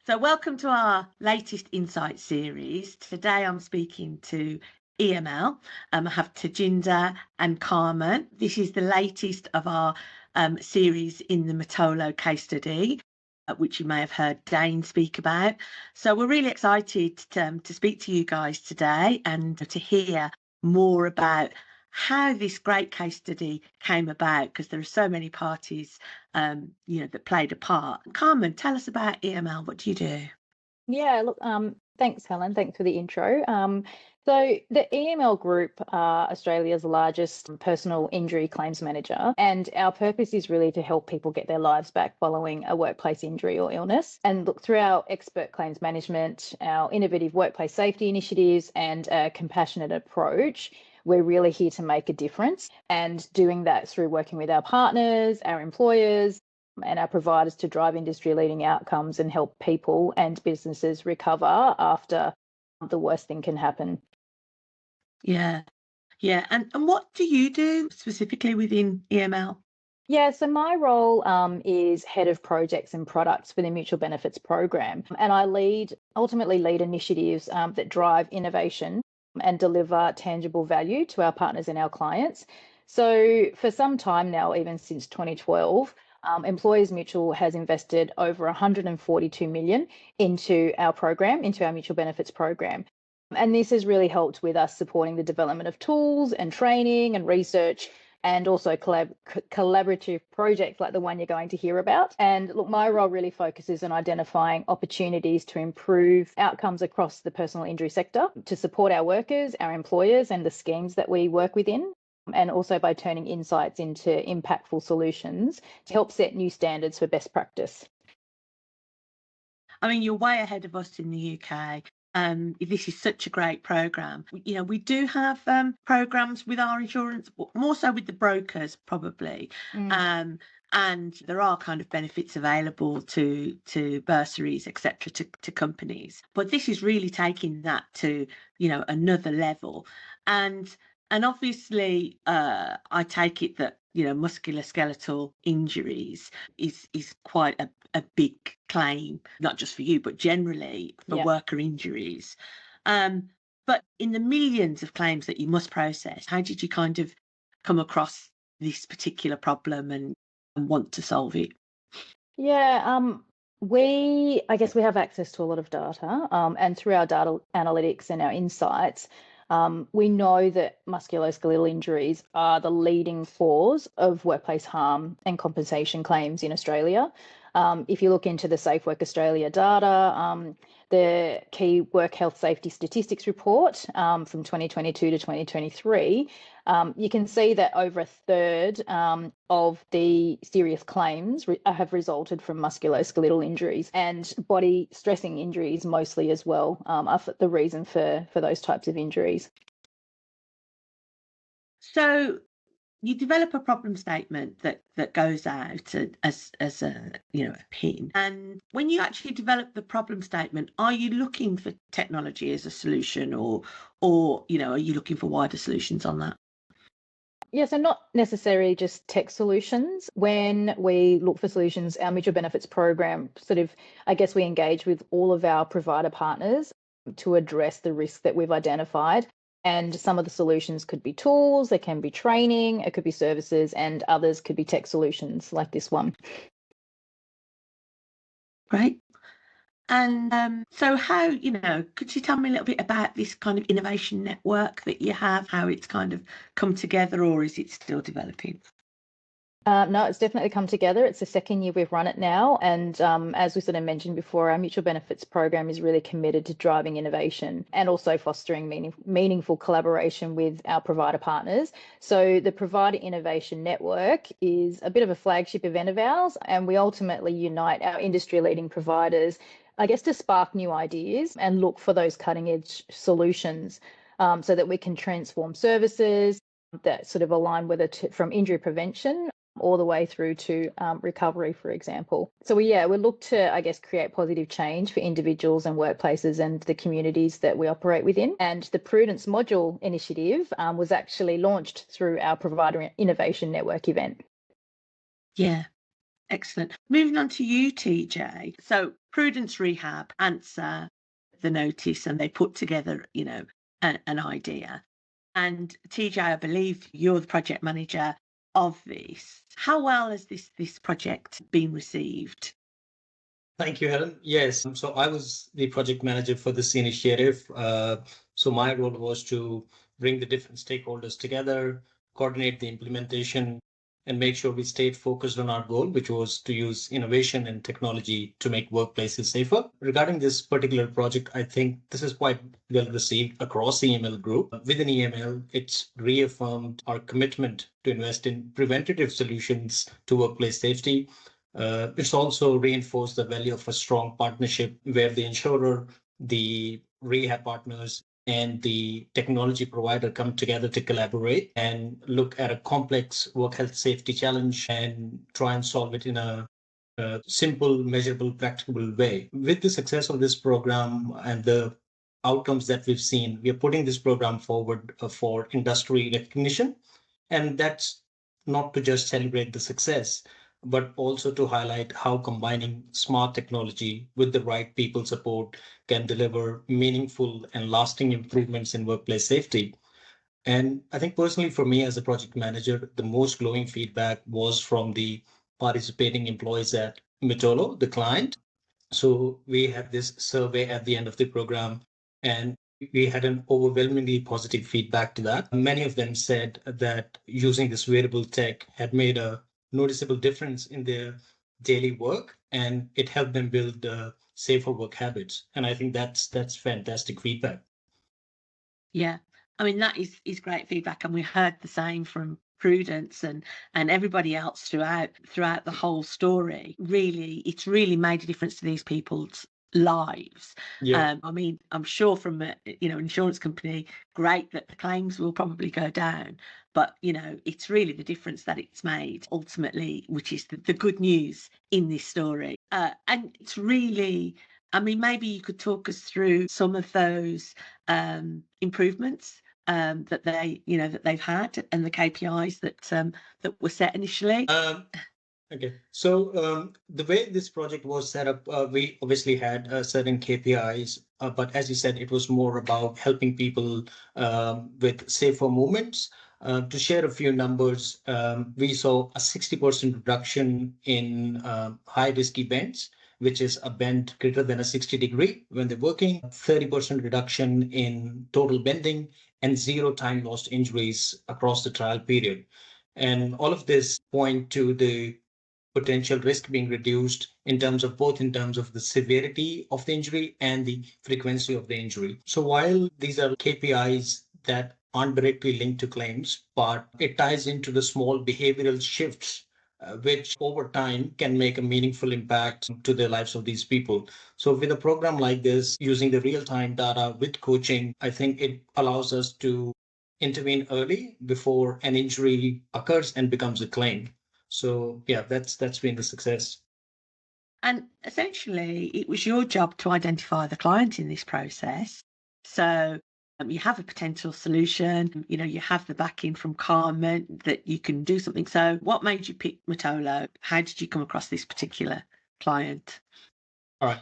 So, welcome to our latest Insight series. Today, I'm speaking to EML. I have Tajinder and Carmen. This is the latest of our series in the Mitolo case study, which you may have heard Dane speak about. So, we're really excited to speak to you guys today and to hear more about how this great case study came about, because there are so many parties that played a part. Carmen, tell us about EML. What do you do? Yeah, look, thanks, Helen. Thanks for the intro. So the EML Group are Australia's largest personal injury claims manager, and our purpose is really to help people get their lives back following a workplace injury or illness. And look, through our expert claims management, our innovative workplace safety initiatives, and a compassionate approach, we're really here to make a difference. And doing that through working with our partners, our employers, and our providers to drive industry-leading outcomes and help people and businesses recover after the worst thing can happen. Yeah, yeah. And what do you do specifically within EML? Yeah, so my role is head of projects and products for the Mutual Benefits Program, and I ultimately lead initiatives that drive innovation and deliver tangible value to our partners and our clients. So for some time now, even since 2012, Employers Mutual has invested over 142 million into our program, into our Mutual Benefits Program. And this has really helped with us supporting the development of tools and training and research, and also collaborative projects like the one you're going to hear about. And look, my role really focuses on identifying opportunities to improve outcomes across the personal injury sector, to support our workers, our employers, and the schemes that we work within, and also by turning insights into impactful solutions to help set new standards for best practice. I mean, you're way ahead of us in the UK. This is such a great program. We do have programs with our insurance, but more so with the brokers, probably. Mm. Um, and there are kind of benefits available to bursaries, etc., to companies. But this is really taking that to another level. And and obviously, I take it that musculoskeletal injuries is quite a big claim, not just for you, but generally for Yeah. worker injuries. Um, but in the millions of claims that you must process, how did you kind of come across this particular problem and want to solve it? Yeah, I guess we have access to a lot of data, and through our data analytics and our insights, we know that musculoskeletal injuries are the leading cause of workplace harm and compensation claims in Australia. If you look into the Safe Work Australia data, the key work health safety statistics report from 2022 to 2023, you can see that over a third of the serious claims have resulted from musculoskeletal injuries, and body stressing injuries mostly as well are the reason for those types of injuries. So you develop a problem statement that goes out as a pin. And when you actually develop the problem statement, are you looking for technology as a solution, or are you looking for wider solutions on that? Yeah, so not necessarily just tech solutions. When we look for solutions, our mutual benefits program I guess we engage with all of our provider partners to address the risks that we've identified. And some of the solutions could be tools, they can be training, it could be services, and others could be tech solutions like this one. Right. And so could you tell me a little bit about this kind of innovation network that you have, how it's kind of come together, or is it still developing? No, it's definitely come together. It's the second year we've run it now. And as we sort of mentioned before, our mutual benefits program is really committed to driving innovation and also fostering meaningful collaboration with our provider partners. So the Provider Innovation Network is a bit of a flagship event of ours, and we ultimately unite our industry leading providers, I guess, to spark new ideas and look for those cutting edge solutions, so that we can transform services that sort of align with it from injury prevention all the way through to recovery, for example. So we look to, I guess, create positive change for individuals and workplaces and the communities that we operate within. And the Prudence Modjoul initiative was actually launched through our Provider Innovation Network event. Yeah. Excellent. Moving on to you, TJ. So Prudence Rehab answer the notice and they put together, an idea. And TJ, I believe you're the project manager of this. How well has this project been received? Thank you, Helen. Yes, so I was the project manager for this initiative. So my role was to bring the different stakeholders together, coordinate the implementation, and make sure we stayed focused on our goal, which was to use innovation and technology to make workplaces safer. Regarding this particular project, I think this is quite well received across the EML group. Within EML, it's reaffirmed our commitment to invest in preventative solutions to workplace safety. It's also reinforced the value of a strong partnership where the insurer, the rehab partners, and the technology provider come together to collaborate and look at a complex work health safety challenge and try and solve it in a simple, measurable, practicable way. With the success of this program and the outcomes that we've seen, we are putting this program forward for industry recognition. And that's not to just celebrate the success, but also to highlight how combining smart technology with the right people support can deliver meaningful and lasting improvements in workplace safety. And I think personally, for me as a project manager, the most glowing feedback was from the participating employees at Mitolo, the client. So we had this survey at the end of the program, and we had an overwhelmingly positive feedback to that. Many of them said that using this wearable tech had made a noticeable difference in their daily work, and it helped them build safer work habits. And I think that's fantastic feedback. Yeah, I mean that is great feedback, and we heard the same from Prudence and everybody else throughout the whole story. Really, it's really made a difference to these people's lives. Yeah. I mean, I'm sure from a insurance company, great that the claims will probably go down, but it's really the difference that it's made ultimately, which is the good news in this story. And it's really, I mean, maybe you could talk us through some of those improvements that they've had and the KPIs that were set initially. Okay, so the way this project was set up, we obviously had certain KPIs, but as you said, it was more about helping people with safer movements. To share a few numbers, we saw a 60% reduction in high risk events, which is a bend greater than a 60 degree when they're working, 30% reduction in total bending, and zero time lost injuries across the trial period. And all of this point to the potential risk being reduced in terms of both in terms of the severity of the injury and the frequency of the injury. So while these are KPIs that aren't directly linked to claims, but it ties into the small behavioral shifts which over time can make a meaningful impact to the lives of these people. So with a program like this, using the real-time data with coaching, I think it allows us to intervene early before an injury occurs and becomes a claim. So yeah, that's been the success. And essentially, it was your job to identify the client in this process. So you have a potential solution, you have the backing from Carmen that you can do something. So what made you pick Mitolo? How did you come across this particular client? All right.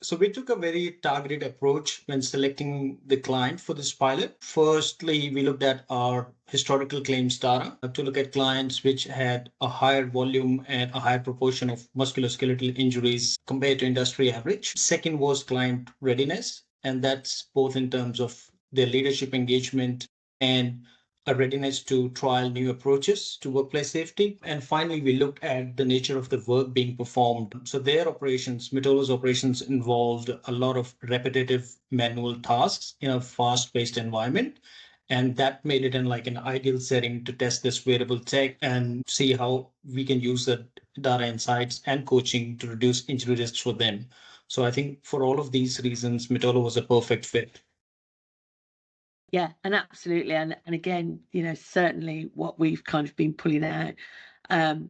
So we took a very targeted approach when selecting the client for this pilot. Firstly, we looked at our historical claims data to look at clients which had a higher volume and a higher proportion of musculoskeletal injuries compared to industry average. Second was client readiness, and that's both in terms of their leadership engagement and a readiness to trial new approaches to workplace safety. And finally, we looked at the nature of the work being performed. So their operations, Mitolo's operations, involved a lot of repetitive manual tasks in a fast-paced environment. And that made it in like an ideal setting to test this wearable tech and see how we can use the data insights and coaching to reduce injury risks for them. So I think for all of these reasons, Mitolo was a perfect fit. Yeah, and absolutely. And again, certainly what we've kind of been pulling out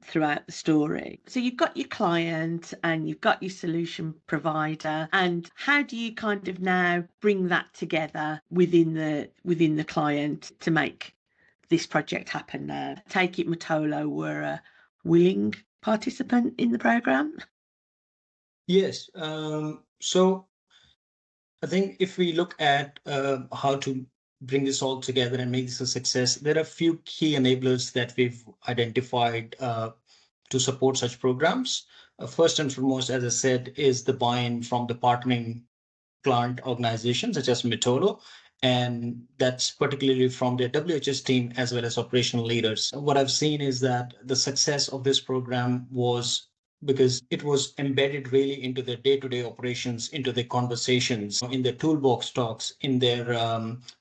throughout the story. So you've got your client and you've got your solution provider. And how do you kind of now bring that together within the client to make this project happen now? Take it Mitolo were willing participant in the program? Yes. So I think if we look at how to bring this all together and make this a success, there are a few key enablers that we've identified to support such programs. First and foremost, as I said, is the buy-in from the partnering client organizations such as Mitolo, and that's particularly from their WHS team as well as operational leaders. What I've seen is that the success of this program was because it was embedded really into their day-to-day operations, into their conversations, in their toolbox talks, in their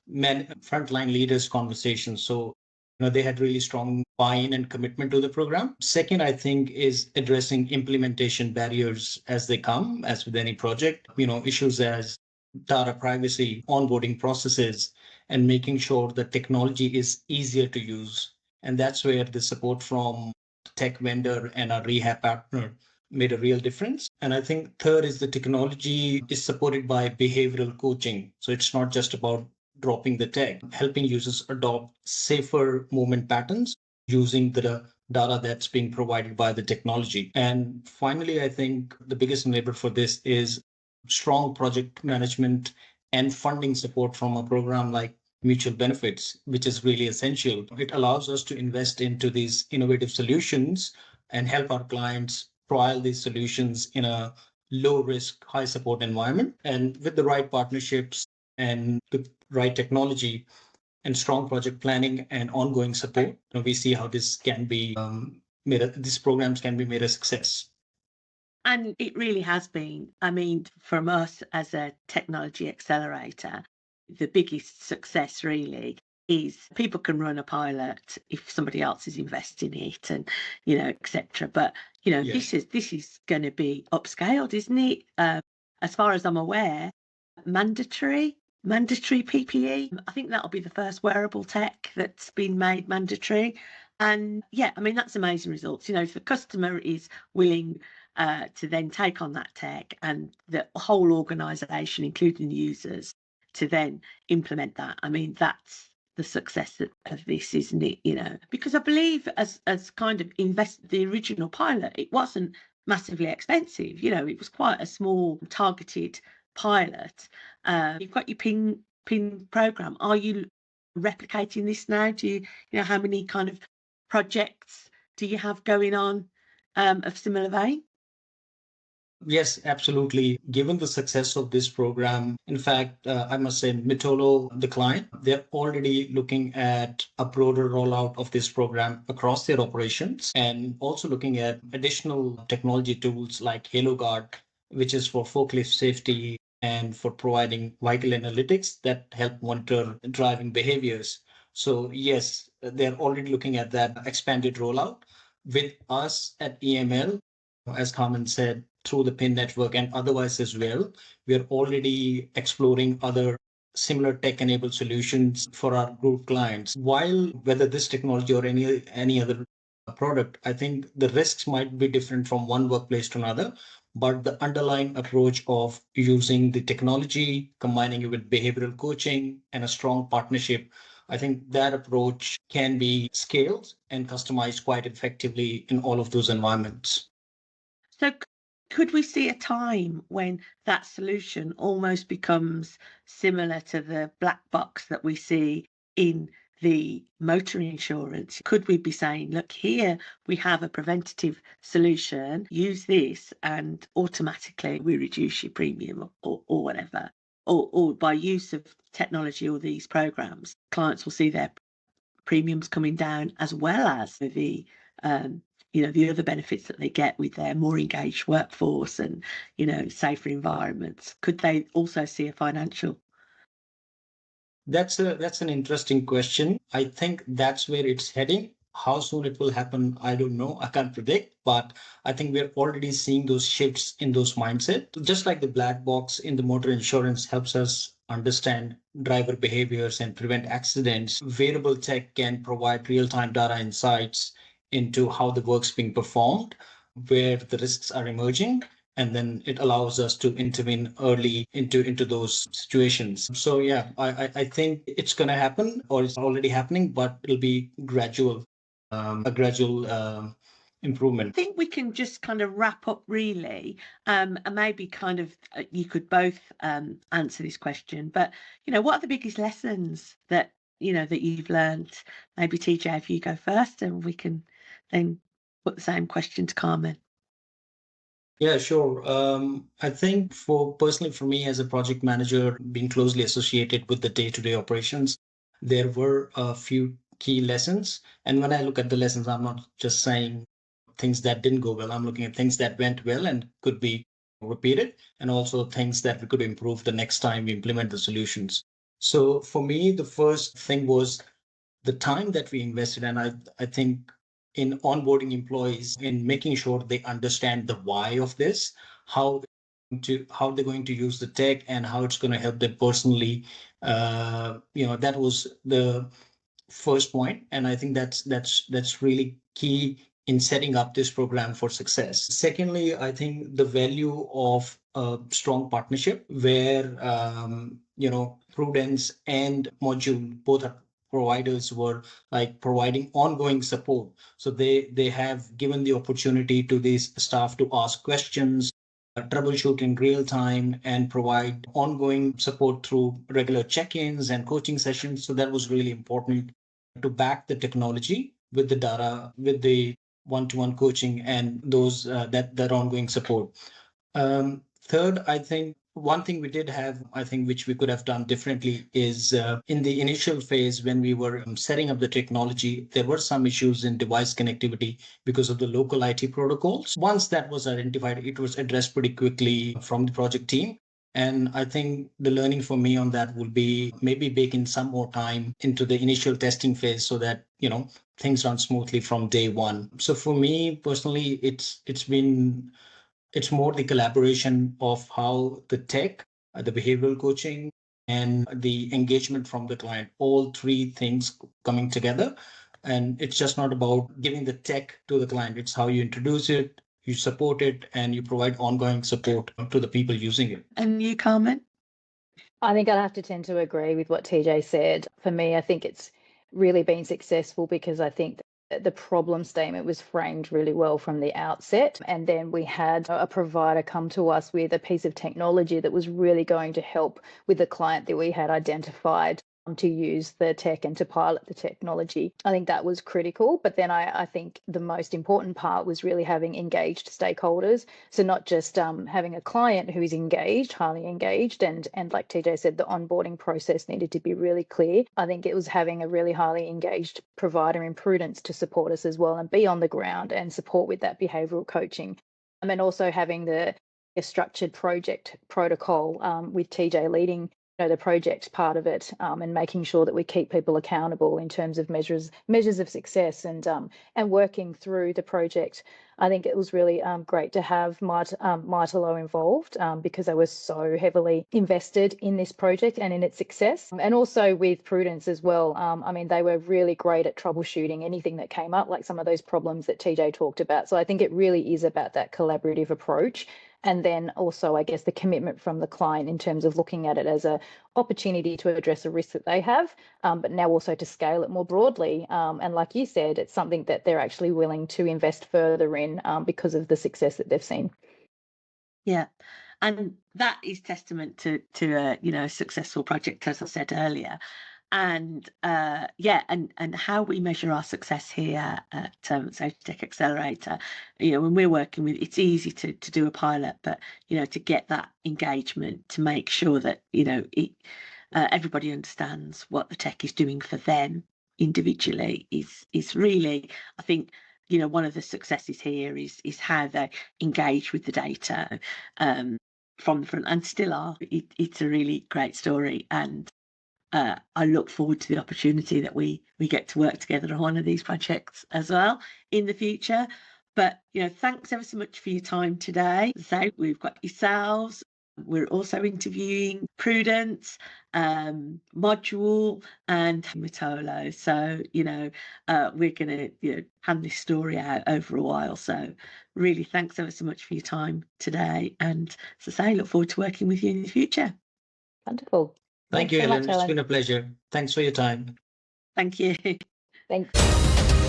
frontline leaders conversations. So they had really strong buy-in and commitment to the program. Second, I think, is addressing implementation barriers as they come, as with any project. Issues as data privacy, onboarding processes, and making sure the technology is easier to use. And that's where the support from the tech vendor and our rehab partner made a real difference. And I think third is the technology is supported by behavioral coaching. So it's not just about dropping the tech, helping users adopt safer movement patterns using the data that's being provided by the technology. And finally, I think the biggest enabler for this is strong project management and funding support from a program like mutual benefits, which is really essential. It allows us to invest into these innovative solutions and help our clients trial these solutions in a low risk, high support environment. And with the right partnerships and the right technology and strong project planning and ongoing support, we see how this can be these programs can be made a success. And it really has been. I mean, from us as a technology accelerator, the biggest success really is people can run a pilot if somebody else is investing in it and, etc. But, Yes. this is going to be upscaled, isn't it? As far as I'm aware, mandatory PPE. I think that'll be the first wearable tech that's been made mandatory. And yeah, I mean, that's amazing results. If the customer is willing to then take on that tech and the whole organisation, including the users, to then implement that. I mean, that's the success of this, isn't it? Because I believe as kind of the original pilot, it wasn't massively expensive. It was quite a small targeted pilot. You've got your pin program. Are you replicating this now? Do you know how many kind of projects do you have going on of similar vein? Yes, absolutely. Given the success of this program, in fact, I must say, Mitolo, the client, they're already looking at a broader rollout of this program across their operations and also looking at additional technology tools like Halo Guard, which is for forklift safety and for providing vital analytics that help monitor driving behaviors. So, yes, they're already looking at that expanded rollout. With us at EML, as Carmen said, through the PIN network and otherwise as well, we are already exploring other similar tech-enabled solutions for our group clients. While whether this technology or any other product, I think the risks might be different from one workplace to another, but the underlying approach of using the technology, combining it with behavioral coaching and a strong partnership, I think that approach can be scaled and customized quite effectively in all of those environments. So could we see a time when that solution almost becomes similar to the black box that we see in the motor insurance? Could we be saying, look, here we have a preventative solution, use this and automatically we reduce your premium or whatever? Or by use of technology or these programs, clients will see their premiums coming down as well as the other benefits that they get with their more engaged workforce and safer environments. Could they also see a financial? That's an interesting question. I think that's where it's heading. How soon it will happen, I don't know. I can't predict, but I think we're already seeing those shifts in those mindset. Just like the black box in the motor insurance helps us understand driver behaviors and prevent accidents, wearable tech can provide real-time data insights into how the work's being performed, where the risks are emerging, and then it allows us to intervene early into those situations. So yeah, I think it's going to happen or it's already happening, but it'll be gradual, a gradual improvement. I think we can just kind of wrap up really, and maybe kind of you could both answer this question, but what are the biggest lessons that that you've learned? Maybe TJ, if you go first, and we can then put the same question to Carmen. Yeah, sure. I think personally for me as a project manager, being closely associated with the day-to-day operations, there were a few key lessons. And when I look at the lessons, I'm not just saying things that didn't go well. I'm looking at things that went well and could be repeated, and also things that we could improve the next time we implement the solutions. So for me, the first thing was the time that we invested. And I think in onboarding employees, in making sure they understand the why of this, how they're going to use the tech and how it's going to help them personally. That was the first point, and I think that's really key in setting up this program for success. Secondly, I think the value of a strong partnership where Prudence and Modjoul, both are providers, were like providing ongoing support. So they have given the opportunity to these staff to ask questions, troubleshoot in real time, and provide ongoing support through regular check-ins and coaching sessions. So that was really important to back the technology with the data, with the one-to-one coaching and those that ongoing support. Third, I think one thing we did have, I think, which we could have done differently is in the initial phase when we were setting up the technology, there were some issues in device connectivity because of the local IT protocols. Once that was identified, it was addressed pretty quickly from the project team. And I think the learning for me on that will be maybe bake in some more time into the initial testing phase so that, things run smoothly from day one. So for me personally, it's more the collaboration of how the tech, the behavioral coaching, and the engagement from the client, all three things coming together. And it's just not about giving the tech to the client. It's how you introduce it, you support it, and you provide ongoing support to the people using it. And you, Carmen? I think I'd have to tend to agree with what TJ said. For me, I think it's really been successful because I think the problem statement was framed really well from the outset. And then we had a provider come to us with a piece of technology that was really going to help with the client that we had identified to use the tech and to pilot the technology. I think that was critical. But then I think the most important part was really having engaged stakeholders. So not just having a client who is engaged, highly engaged, and like TJ said, the onboarding process needed to be really clear. I think it was having a really highly engaged provider in Prudence to support us as well and be on the ground and support with that behavioural coaching. And then also having a structured project protocol with TJ leading the project part of it, and making sure that we keep people accountable in terms of measures of success and working through the project. I think it was really great to have Mitolo involved because they were so heavily invested in this project and in its success. And also with Prudence as well. I mean, they were really great at troubleshooting anything that came up, like some of those problems that TJ talked about. So I think it really is about that collaborative approach. And then also, I guess, the commitment from the client in terms of looking at it as an opportunity to address a risk that they have, but now also to scale it more broadly. And like you said, it's something that they're actually willing to invest further in because of the success that they've seen. Yeah. And that is testament to a successful project, as I said earlier. And and how we measure our success here at Safety Tech Accelerator, when we're working with, it's easy to do a pilot, but to get that engagement, to make sure that everybody understands what the tech is doing for them individually is really, I think, one of the successes here is how they engage with the data from the front, and still are. It's a really great story, and I look forward to the opportunity that we get to work together on one of these projects as well in the future. But thanks ever so much for your time today. So we've got yourselves. We're also interviewing Prudence, Modjoul, and Mitolo. So we're going to hand this story out over a while. So really, thanks ever so much for your time today. And as I say, look forward to working with you in the future. Wonderful. Thank you, Helen. It's been a pleasure. Thanks for your time. Thank you. Thanks.